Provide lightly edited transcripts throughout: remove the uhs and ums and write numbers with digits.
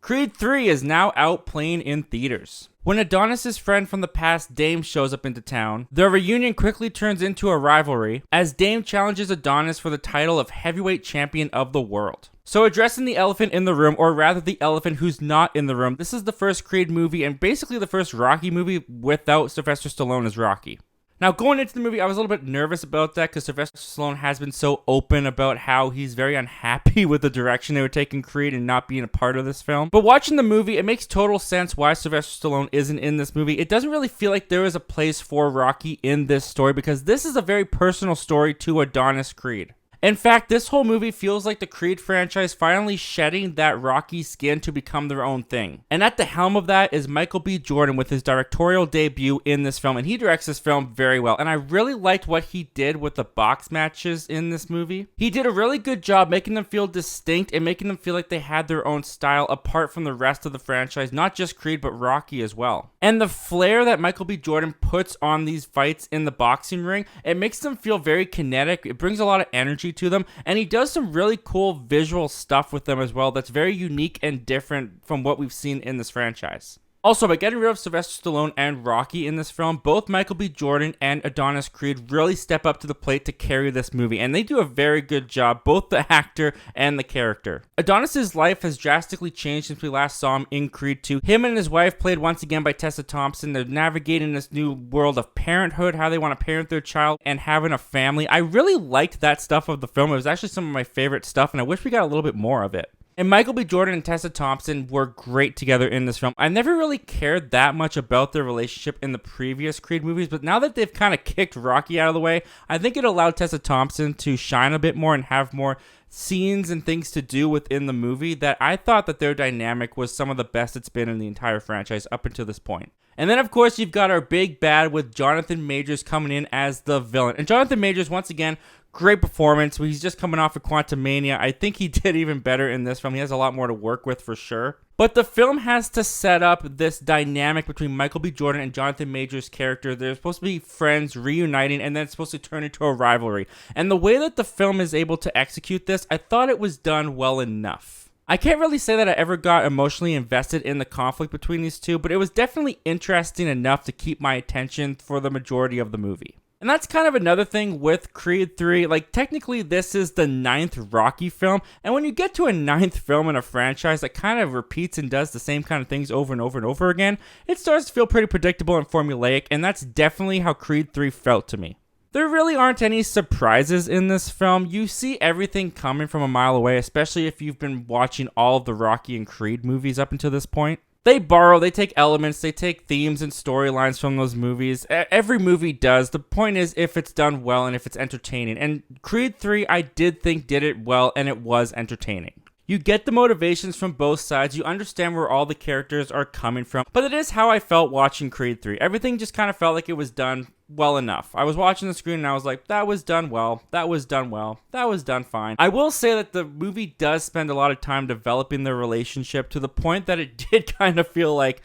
Creed 3 is now out playing in theaters. When Adonis' friend from the past, Dame, shows up into town, their reunion quickly turns into a rivalry as Dame challenges Adonis for the title of heavyweight champion of the world. So addressing the elephant in the room, or rather the elephant who's not in the room, this is the first Creed movie and basically the first Rocky movie without Sylvester Stallone as Rocky. Now, going into the movie, I was a little bit nervous about that because Sylvester Stallone has been so open about how he's very unhappy with the direction they were taking Creed and not being a part of this film. But watching the movie, it makes total sense why Sylvester Stallone isn't in this movie. It doesn't really feel like there is a place for Rocky in this story because this is a very personal story to Adonis Creed. In fact, this whole movie feels like the Creed franchise finally shedding that Rocky skin to become their own thing. And at the helm of that is Michael B. Jordan with his directorial debut in this film, and he directs this film very well. And I really liked what he did with the box matches in this movie. He did a really good job making them feel distinct and making them feel like they had their own style apart from the rest of the franchise, not just Creed, but Rocky as well. And the flair that Michael B. Jordan puts on these fights in the boxing ring, it makes them feel very kinetic. It brings a lot of energy to them, and he does some really cool visual stuff with them as well that's very unique and different from what we've seen in this franchise. Also, by getting rid of Sylvester Stallone and Rocky in this film, both Michael B. Jordan and Adonis Creed really step up to the plate to carry this movie, and they do a very good job, both the actor and the character. Adonis' life has drastically changed since we last saw him in Creed 2. Him and his wife, played once again by Tessa Thompson, they're navigating this new world of parenthood, how they want to parent their child, and having a family. I really liked that stuff of the film. It was actually some of my favorite stuff, and I wish we got a little bit more of it. And Michael B. Jordan and Tessa Thompson were great together in this film. I never really cared that much about their relationship in the previous Creed movies, but now that they've kind of kicked Rocky out of the way, I think it allowed Tessa Thompson to shine a bit more and have more scenes and things to do within the movie that I thought that their dynamic was some of the best it's been in the entire franchise up until this point. And then, of course, you've got our big bad with Johnathon Majors coming in as the villain. And Johnathon Majors, once again, great performance. He's just coming off of Quantumania. I think he did even better in this film. He has a lot more to work with for sure. But the film has to set up this dynamic between Michael B. Jordan and Johnathon Majors' character. They're supposed to be friends reuniting, and then it's supposed to turn into a rivalry. And the way that the film is able to execute this, I thought it was done well enough. I can't really say that I ever got emotionally invested in the conflict between these two, but it was definitely interesting enough to keep my attention for the majority of the movie. And that's kind of another thing with Creed 3. Like, technically, this is the 9th Rocky film. And when you get to a 9th film in a franchise that kind of repeats and does the same kind of things over and over and over again, it starts to feel pretty predictable and formulaic. And that's definitely how Creed 3 felt to me. There really aren't any surprises in this film. You see everything coming from a mile away, especially if you've been watching all of the Rocky and Creed movies up until this point. They borrow, they take elements, they take themes and storylines from those movies. Every movie does. The point is if it's done well and if it's entertaining. And Creed 3, I did think did it well, and it was entertaining. You get the motivations from both sides, you understand where all the characters are coming from, but it is how I felt watching Creed 3. Everything just kind of felt like it was done well enough. I was watching the screen and I was like, that was done well, that was done well, that was done fine. I will say that the movie does spend a lot of time developing their relationship to the point that it did kind of feel like,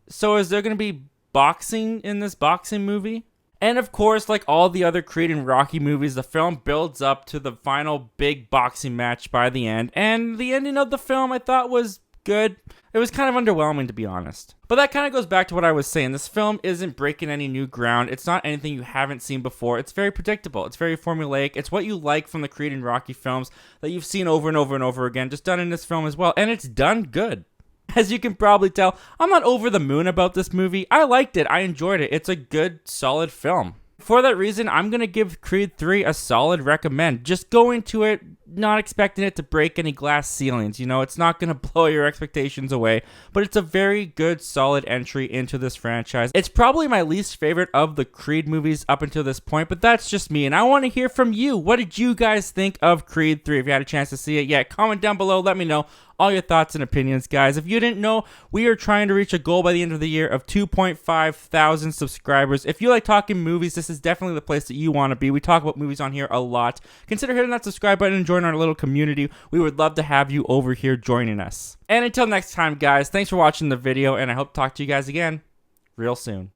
so is there going to be boxing in this boxing movie? And of course, like all the other Creed and Rocky movies, the film builds up to the final big boxing match by the end. And the ending of the film I thought was good. It was kind of underwhelming, to be honest. But that kind of goes back to what I was saying. This film isn't breaking any new ground. It's not anything you haven't seen before. It's very predictable. It's very formulaic. It's what you like from the Creed and Rocky films that you've seen over and over and over again, just done in this film as well. And it's done good. As you can probably tell, I'm not over the moon about this movie. I liked it. I enjoyed it. It's a good, solid film. For that reason, I'm going to give Creed 3 a solid recommend. Just go into it not expecting it to break any glass ceilings. You know, it's not going to blow your expectations away, but it's a very good, solid entry into this franchise. It's probably my least favorite of the Creed movies up until this point, but that's just me, and I want to hear from you. What did you guys think of Creed 3? If you had a chance to see it yet, comment down below. Let me know all your thoughts and opinions, guys. If you didn't know, we are trying to reach a goal by the end of the year of 2.5 thousand subscribers. If you like talking movies, this is definitely the place that you want to be. We talk about movies on here a lot. Consider hitting that subscribe button and join our little community. We would love to have you over here joining us. And until next time, guys, thanks for watching the video, and I hope to talk to you guys again real soon.